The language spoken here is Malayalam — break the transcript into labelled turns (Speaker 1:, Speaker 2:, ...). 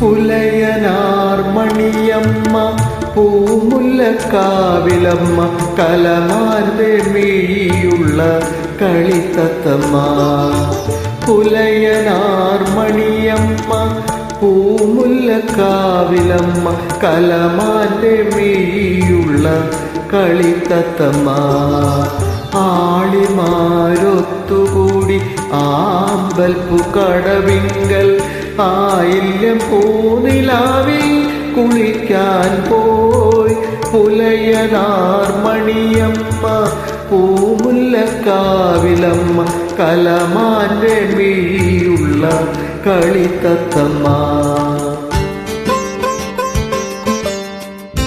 Speaker 1: പുലയനാർ മണിയമ്മ പൂമുല്ലക്കാവിലമ്മ കലമാന്റെ മിഴിയുള്ള കളിത്തത്തമ്മ. പുലയനാർ മണിയമ്മ പൂമുല്ലക്കാവിലമ്മ കലമാന്റെ മിഴിയുള്ള കളിത്തത്തമ്മ. ആളിമാരൊത്തുകൂടി ആമ്പൽപ്പു കടവിങ്കൽ ആയില്യം പൂനിലാവിൽ കുളിക്കാൻ പോയി. പുലയനാർ മണിയമ്മ പൂമുല്ലക്കാവിലമ്മ കലമാന്റെ മിഴിയുള്ള കളിത്തത്തമ്മ.